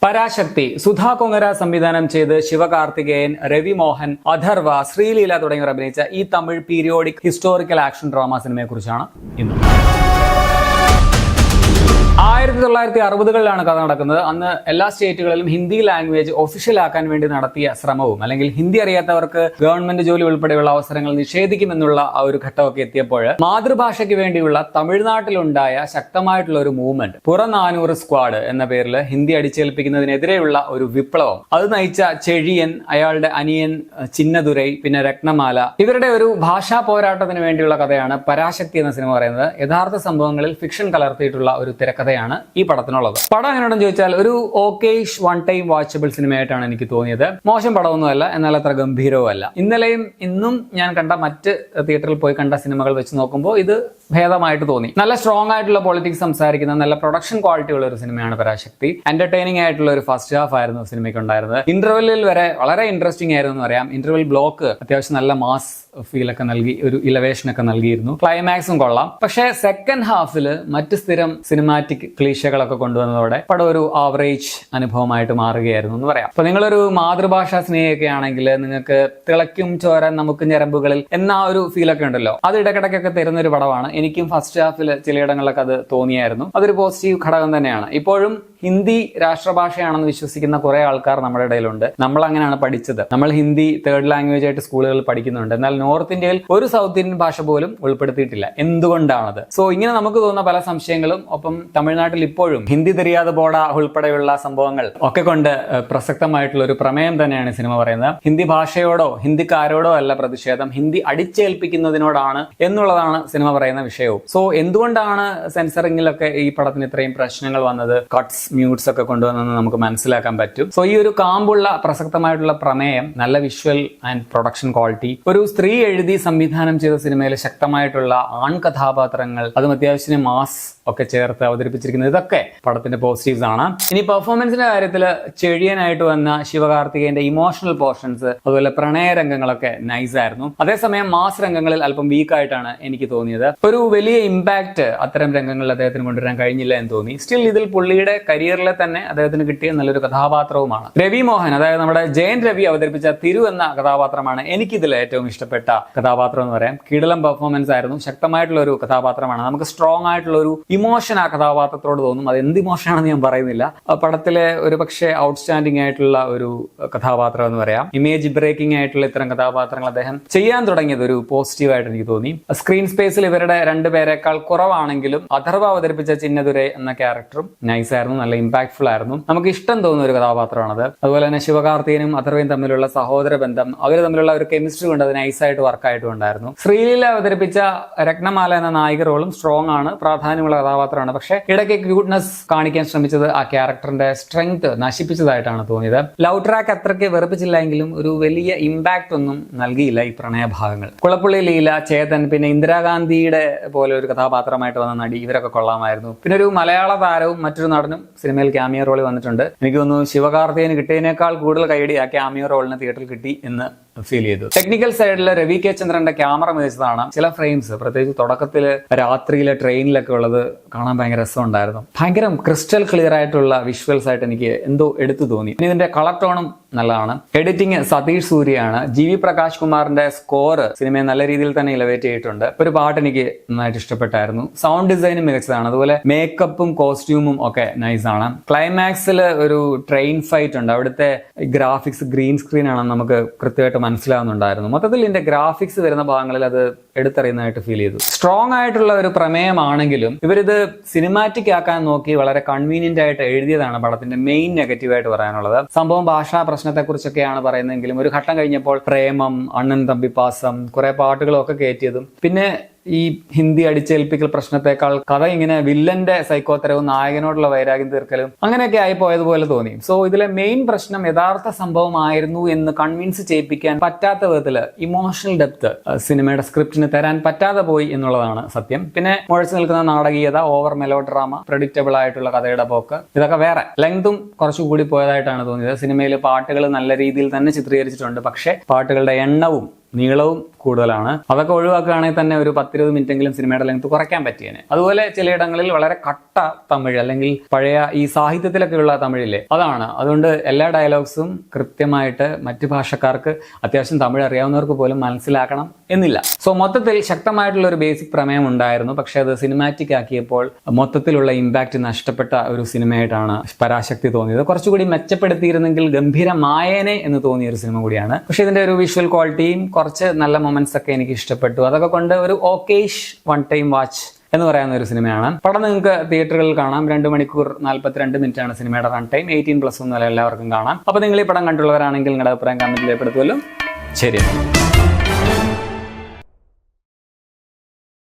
പരാശക്തി സുധാ കൊങ്ങര സംവിധാനം ചെയ്ത് ശിവകാർത്തികേയൻ, രവി മോഹൻ, അഥർവ, ശ്രീലീല തുടങ്ങിയവർ അഭിനയിച്ച ഈ Tamil periodic historical action drama സിനിമയെ കുറിച്ചാണ് ഇന്ന്. 1960കളിലാണ് കഥ നടക്കുന്നത്. അന്ന് എല്ലാ സ്റ്റേറ്റുകളിലും ഹിന്ദി ലാംഗ്വേജ് ഒഫീഷ്യൽ ആക്കാൻ വേണ്ടി നടത്തിയ ശ്രമവും, അല്ലെങ്കിൽ ഹിന്ദി അറിയാത്തവർക്ക് ഗവൺമെന്റ് ജോലി ഉൾപ്പെടെയുള്ള അവസരങ്ങൾ നിഷേധിക്കുമെന്നുള്ള ആ ഒരു ഘട്ടമൊക്കെ എത്തിയപ്പോൾ മാതൃഭാഷയ്ക്ക് വേണ്ടിയുള്ള തമിഴ്നാട്ടിലുണ്ടായ ശക്തമായിട്ടുള്ള ഒരു മൂവ്മെന്റ്, പുറനാനൂറ് സ്ക്വാഡ് എന്ന പേരിൽ ഹിന്ദി അടിച്ചേൽപ്പിക്കുന്നതിനെതിരെയുള്ള ഒരു വിപ്ലവം, അത് നയിച്ച ചെഴിയൻ, അയാളുടെ അനിയൻ ചിന്നദുരൈ, പിന്നെ രത്നമാല, ഇവരുടെ ഒരു ഭാഷാ പോരാട്ടത്തിന് വേണ്ടിയുള്ള കഥയാണ് പരാശക്തി എന്ന സിനിമ പറയുന്നത്. യഥാർത്ഥ സംഭവങ്ങളിൽ ഫിക്ഷൻ കലർത്തിയിട്ടുള്ള ഒരു തിരക്കഥയാണ് ഈ പടത്തിനുള്ളത്. പടം എങ്ങനെയാണെന്ന് ചോദിച്ചാൽ ഒരു ഓക്കേഷ് വൺ ടൈം വാച്ചബിൾ സിനിമയായിട്ടാണ് എനിക്ക് തോന്നിയത്. മോശം പടമൊന്നുമല്ല, എന്നാൽ അത്ര ഗംഭീരവും അല്ല. ഇന്നലെയും ഇന്നും ഞാൻ കണ്ട മറ്റ് തിയേറ്ററിൽ പോയി കണ്ട സിനിമകൾ വെച്ച് നോക്കുമ്പോൾ ഇത് ഭേദമായിട്ട് തോന്നി. നല്ല സ്ട്രോങ് ആയിട്ടുള്ള പൊളിറ്റിക്സ് സംസാരിക്കുന്ന നല്ല പ്രൊഡക്ഷൻ ക്വാളിറ്റി ഉള്ള ഒരു സിനിമയാണ് പരാശക്തി. എന്റർടൈനിങ് ആയിട്ടുള്ള ഒരു ഫസ്റ്റ് ഹാഫ് ആയിരുന്നു സിനിമയ്ക്ക് ഉണ്ടായിരുന്നത്. ഇന്റർവെല്ലിൽ വരെ വളരെ ഇൻട്രസ്റ്റിംഗ് ആയിരുന്നു എന്ന് പറയാം. ഇന്റർവെൽ ബ്ലോക്ക് അത്യാവശ്യം നല്ല മാസ് ഫീൽ ഒക്കെ നൽകി, ഒരു ഇലവേഷൻ ഒക്കെ നൽകിയിരുന്നു. ക്ലൈമാക്സും കൊള്ളാം. പക്ഷേ സെക്കൻഡ് ഹാഫിൽ മറ്റ് സ്ഥിരം സിനിമാറ്റിക് ക്ലീശകളൊക്കെ കൊണ്ടുവന്നതോടെ പടം ഒരു ആവറേജ് അനുഭവമായിട്ട് മാറുകയായിരുന്നു എന്ന് പറയാം. അപ്പൊ നിങ്ങളൊരു മാതൃഭാഷാ സ്നേഹിയൊക്കെ ആണെങ്കിൽ നിങ്ങൾക്ക് തിളയ്ക്കും ചോരൻ നമുക്ക് ഞരമ്പുകളിൽ എന്ന ഒരു ഫീലൊക്കെ ഉണ്ടല്ലോ, അത് ഇടയ്ക്കിടയ്ക്കൊക്കെ തരുന്ന ഒരു പടമാണ്. എനിക്കും ഫസ്റ്റ് ഹാഫിൽ ചിലയിടങ്ങളിലൊക്കെ അത് തോന്നിയായിരുന്നു. അതൊരു പോസിറ്റീവ് ഘടകം തന്നെയാണ്. ഇപ്പോഴും ഹിന്ദി രാഷ്ട്രഭാഷയാണെന്ന് വിശ്വസിക്കുന്ന കുറെ ആൾക്കാർ നമ്മുടെ ഇടയിലുണ്ട്. നമ്മൾ അങ്ങനെയാണ് പഠിച്ചത്. നമ്മൾ ഹിന്ദി തേർഡ് ലാംഗ്വേജ് ആയിട്ട് സ്കൂളുകളിൽ പഠിക്കുന്നുണ്ട്. എന്നാൽ നോർത്ത് ഇന്ത്യയിൽ ഒരു സൗത്ത് ഇന്ത്യൻ ഭാഷ പോലും ഉൾപ്പെടുത്തിയിട്ടില്ല. എന്തുകൊണ്ടാണത്? സോ ഇങ്ങനെ നമുക്ക് തോന്നുന്ന പല സംശയങ്ങളും, ഒപ്പം തമിഴ്നാട്ടിൽ ഇപ്പോഴും ഹിന്ദി തെരിയാതെ പോട ഉൾപ്പെടെയുള്ള സംഭവങ്ങൾ ഒക്കെ കൊണ്ട് പ്രസക്തമായിട്ടുള്ള ഒരു പ്രമേയം തന്നെയാണ് സിനിമ പറയുന്നത്. ഹിന്ദി ഭാഷയോടോ ഹിന്ദിക്കാരോടോ അല്ല പ്രതിഷേധം, ഹിന്ദി അടിച്ചേൽപ്പിക്കുന്നതിനോടാണ് എന്നുള്ളതാണ് സിനിമ പറയുന്ന വിഷയവും. സോ എന്തുകൊണ്ടാണ് സെൻസറിങ്ങിലൊക്കെ ഈ പടത്തിന് ഇത്രയും പ്രശ്നങ്ങൾ വന്നത്, കട്ട്സ് മ്യൂട്ട്സ് ഒക്കെ കൊണ്ടുവന്നെന്ന് നമുക്ക് മനസ്സിലാക്കാൻ പറ്റും. സോ ഈ ഒരു കാമ്പുള്ള പ്രസക്തമായിട്ടുള്ള പ്രമേയം, നല്ല വിഷ്വൽ ആൻഡ് പ്രൊഡക്ഷൻ ക്വാളിറ്റി, ഒരു സ്ത്രീ എഴുതി സംവിധാനം ചെയ്ത സിനിമയിൽ ശക്തമായിട്ടുള്ള ആൺ കഥാപാത്രങ്ങൾ, അതും അത്യാവശ്യം മാസ് ഒക്കെ ചേർത്ത് അവതരിപ്പിച്ചിരിക്കുന്നത്, ഇതൊക്കെ പടത്തിന്റെ പോസിറ്റീവ്സ് ആണ്. ഇനി പെർഫോമൻസിന്റെ കാര്യത്തിൽ ചെഴിയനായിട്ട് വന്ന ശിവകാർത്തികേയന്റെ ഇമോഷണൽ പോർഷൻസ്, അതുപോലെ പ്രണയ രംഗങ്ങളൊക്കെ നൈസ് ആയിരുന്നു. അതേസമയം മാസ് രംഗങ്ങളിൽ അല്പം വീക്ക് ആയിട്ടാണ് എനിക്ക് തോന്നിയത്. ഒരു വലിയ ഇമ്പാക്ട് അത്തരം രംഗങ്ങളിൽ അദ്ദേഹത്തിന് കൊണ്ടുവരാൻ കഴിഞ്ഞില്ല എന്ന് തോന്നി. സ്റ്റിൽ ഇതിൽ പുള്ളിയുടെ കരിയറിലെ തന്നെ അദ്ദേഹത്തിന് കിട്ടിയ നല്ലൊരു കഥാപാത്രവുമാണ്. രവി മോഹൻ, അതായത് നമ്മുടെ ജയൻ രവി അവതരിപ്പിച്ച തിരു എന്ന കഥാപാത്രമാണ് എനിക്കിതിൽ ഏറ്റവും ഇഷ്ടപ്പെട്ട കഥാപാത്രം എന്ന് പറയാം. കിടിലം പെർഫോമൻസ് ആയിരുന്നു. ശക്തമായിട്ടുള്ള ഒരു കഥാപാത്രമാണ്. നമുക്ക് സ്ട്രോങ് ആയിട്ടുള്ള ഒരു ഇമോഷൻ ആ കഥാപാത്രത്തോട് തോന്നും. അത് എന്ത് ഇമോഷൻ ആണെന്ന് ഞാൻ പറയുന്നില്ല. പടത്തിലെ ഒരു പക്ഷേ ഔട്ട്സ്റ്റാൻഡിംഗ് ആയിട്ടുള്ള ഒരു കഥാപാത്രം എന്ന് പറയാം. ഇമേജ് ബ്രേക്കിംഗ് ആയിട്ടുള്ള ഇത്തരം കഥാപാത്രങ്ങൾ അദ്ദേഹം ചെയ്യാൻ തുടങ്ങിയത് ഒരു പോസിറ്റീവ് ആയിട്ട് എനിക്ക് തോന്നി. സ്ക്രീൻ സ്പേസിൽ ഇവരുടെ രണ്ടുപേരെക്കാൾ കുറവാണെങ്കിലും അഥർവ അവതരിപ്പിച്ച ചിന്നദുരൈ എന്ന ക്യാരക്ടറും നൈസ് ആയിരുന്നു, നല്ല ഇമ്പാക്ട്ഫുൾ ആയിരുന്നു. നമുക്ക് ഇഷ്ടം തോന്നുന്ന ഒരു കഥാപാത്രമാണത്. അതുപോലെ തന്നെ ശിവകാർത്തികനും അഥർവയും തമ്മിലുള്ള സഹോദര ബന്ധം, അവർ തമ്മിലുള്ള ഒരു കെമിസ്ട്രി കൊണ്ട് അത് നൈസായിട്ട് വർക്കായിട്ടും ഉണ്ടായിരുന്നു. ശ്രീലീല അവതരിപ്പിച്ച രത്നമാല എന്ന നായിക റോളും സ്ട്രോങ് ആണ്, പ്രാധാന്യമുള്ള കഥാപാത്രമാണ്. പക്ഷെ ഇടയ്ക്ക് ക്യൂട്ട്നെസ് കാണിക്കാൻ ശ്രമിച്ചത് ആ ക്യാരക്ടറിന്റെ സ്ട്രെങ്ത് നശിപ്പിച്ചതായിട്ടാണ് തോന്നിയത്. ലവ് ട്രാക്ക് അത്രയ്ക്ക് വെറുപ്പിച്ചില്ലെങ്കിലും ഒരു വലിയ ഇമ്പാക്ട് ഒന്നും നൽകിയില്ല ഈ പ്രണയഭാഗങ്ങൾ. കുളപ്പുള്ളി ലീല, ചേതൻ, പിന്നെ ഇന്ദിരാഗാന്ധിയുടെ പോലെ ഒരു കഥാപാത്രമായിട്ട് വന്ന നടി, ഇവരൊക്കെ കൊള്ളാമായിരുന്നു. പിന്നെ ഒരു മലയാള താരവും മറ്റൊരു നടനും സിനിമയിൽ ക്യാമിയോ റോളിൽ വന്നിട്ടുണ്ട്. എനിക്ക് തോന്നുന്നു ശിവകാർത്തികന് കിട്ടിയതിനേക്കാൾ കൂടുതൽ കൈയടി ആ ക്യാമിയോ റോളിന് തിയേറ്ററിൽ കിട്ടി എന്ന് ഫീൽ ചെയ്തു. ടെക്നിക്കൽ സൈഡിൽ രവി കെ ചന്ദ്രന്റെ ക്യാമറ മികച്ചതാണ്. ചില ഫ്രെയിംസ്, പ്രത്യേകിച്ച് തുടക്കത്തില് രാത്രിയിലെ ട്രെയിനിലൊക്കെ ഉള്ളത് കാണാൻ ഭയങ്കര രസമുണ്ടായിരുന്നു. ഭയങ്കര ക്രിസ്റ്റൽ ക്ലിയർ ആയിട്ടുള്ള വിഷ്വൽസ് ആയിട്ട് എനിക്ക് എന്തോ എടുത്തു തോന്നി. ഇനി ഇതിന്റെ കളർ ടോണും നല്ലതാണ്. എഡിറ്റിംഗ് സതീഷ് സൂര്യയാണ്. GV പ്രകാശ് കുമാറിന്റെ സ്കോർ സിനിമയെ നല്ല രീതിയിൽ തന്നെ ഇലവേറ്റ് ചെയ്തിട്ടുണ്ട്. ഒരു പാട്ട് എനിക്ക് നന്നായിട്ട് ഇഷ്ടപ്പെട്ടായിരുന്നു. സൗണ്ട് ഡിസൈനും മികച്ചതാണ്. അതുപോലെ മേക്കപ്പും കോസ്റ്റ്യൂമും ഒക്കെ നൈസ് ആണ്. ക്ലൈമാക്സിൽ ഒരു ട്രെയിൻ ഫൈറ്റ് ഉണ്ട്. അവിടുത്തെ ഗ്രാഫിക്സ് ഗ്രീൻ സ്ക്രീൻ ആണെന്ന് നമുക്ക് കൃത്യമായിട്ട് മനസ്സിലാവുന്നുണ്ടായിരുന്നു. മൊത്തത്തിൽ ഇതിന്റെ ഗ്രാഫിക്സ് വരുന്ന ഭാഗങ്ങളിൽ അത് എടുത്തറിയുന്നതായിട്ട് ഫീൽ ചെയ്തു. സ്ട്രോങ് ആയിട്ടുള്ള ഒരു പ്രമേയമാണെങ്കിലും ഇവരിത് സിനിമാറ്റിക് ആക്കാൻ നോക്കി വളരെ കൺവീനിയന്റ് ആയിട്ട് എഴുതിയതാണ് പടത്തിന്റെ മെയിൻ നെഗറ്റീവായിട്ട് പറയാനുള്ളത്. സംഭവം ഭാഷാ പ്രശ്നത്തെ കുറിച്ചൊക്കെയാണ് പറയുന്നതെങ്കിലും ഒരു ഘട്ടം കഴിഞ്ഞപ്പോൾ പ്രേമം, അണ്ണൻ തമ്പി പാസം, കുറെ പാട്ടുകളും ഒക്കെ കയറ്റിയതും, പിന്നെ ഈ ഹിന്ദി അടിച്ചേൽപ്പിക്കൽ പ്രശ്നത്തെക്കാൾ കഥ ഇങ്ങനെ വില്ലന്റെ സൈക്കോത്തരവും നായകനോടുള്ള വൈരാഗ്യം തീർക്കലും അങ്ങനെയൊക്കെ ആയി പോയതുപോലെ തോന്നി. സോ ഇതിലെ മെയിൻ പ്രശ്നം യഥാർത്ഥ സംഭവമായിരുന്നു എന്ന് കൺവിൻസ് ചെയ്യിപ്പിക്കാൻ പറ്റാത്ത വിധത്തില് ഇമോഷണൽ ഡെപ്ത് സിനിമയുടെ സ്ക്രിപ്റ്റിന് തരാൻ പറ്റാതെ പോയി എന്നുള്ളതാണ് സത്യം. പിന്നെ മുഴച്ചു നിൽക്കുന്ന നാടകീയത, ഓവർ മെലോ ഡ്രാമ, പ്രെഡിക്റ്റബിൾ ആയിട്ടുള്ള കഥയുടെ പോക്ക്, ഇതൊക്കെ വേറെ. ലെങ്തും കുറച്ചുകൂടി പോയതായിട്ടാണ് തോന്നിയത്. സിനിമയിൽ പാട്ടുകൾ നല്ല രീതിയിൽ തന്നെ ചിത്രീകരിച്ചിട്ടുണ്ട്. പക്ഷേ പാട്ടുകളുടെ എണ്ണവും നീളവും കൂടുതലാണ്. അതൊക്കെ ഒഴിവാക്കുകയാണെങ്കിൽ തന്നെ ഒരു 10-20 മിനിറ്റെങ്കിലും സിനിമയുടെ ലെങ്ത് കുറയ്ക്കാൻ പറ്റിയേനെ. അതുപോലെ ചിലയിടങ്ങളിൽ വളരെ കട്ട തമിഴ് അല്ലെങ്കിൽ പഴയ ഈ സാഹിത്യത്തിലൊക്കെയുള്ള തമിഴില്ലേ, അതാണ്. അതുകൊണ്ട് എല്ലാ ഡയലോഗ്സും കൃത്യമായിട്ട് മറ്റു ഭാഷക്കാർക്ക്, അത്യാവശ്യം തമിഴ് അറിയാവുന്നവർക്ക് പോലും മനസ്സിലാക്കണം എന്നില്ല. സോ മൊത്തത്തിൽ ശക്തമായിട്ടുള്ള ഒരു ബേസിക് പ്രമേയം ഉണ്ടായിരുന്നു. പക്ഷെ അത് സിനിമാറ്റിക് ആക്കിയപ്പോൾ മൊത്തത്തിലുള്ള ഇമ്പാക്റ്റ് നഷ്ടപ്പെട്ട ഒരു സിനിമയായിട്ടാണ് പരാശക്തി തോന്നിയത്. കുറച്ചുകൂടി മെച്ചപ്പെടുത്തിയിരുന്നെങ്കിൽ ഗംഭീരമായേനെ എന്ന് തോന്നിയ ഒരു സിനിമ കൂടിയാണ്. പക്ഷെ ഇതിന്റെ ഒരു വിഷ്വൽ ക്വാളിറ്റിയും കുറച്ച് നല്ല മൊമെന്റ്സ് ഒക്കെ എനിക്ക് ഇഷ്ടപ്പെട്ടു. അതൊക്കെ കൊണ്ട് ഒരു ഓക്കേഷ് വൺ ടൈം വാച്ച് എന്ന് പറയുന്ന ഒരു സിനിമയാണ്. പടം നിങ്ങൾക്ക് തിയേറ്ററുകളിൽ കാണാം. 2 മണിക്കൂർ 42 മിനിറ്റ് ആണ് സിനിമയുടെ റൺ ടൈം. 18+ ഒന്നും എല്ലാവർക്കും കാണാം. അപ്പൊ നിങ്ങൾ ഈ പടം കണ്ടുള്ളവരാണെങ്കിൽ നിങ്ങളുടെ അഭിപ്രായം കമന്റിൽ രേഖപ്പെടുത്തുമല്ലോ. ശരി.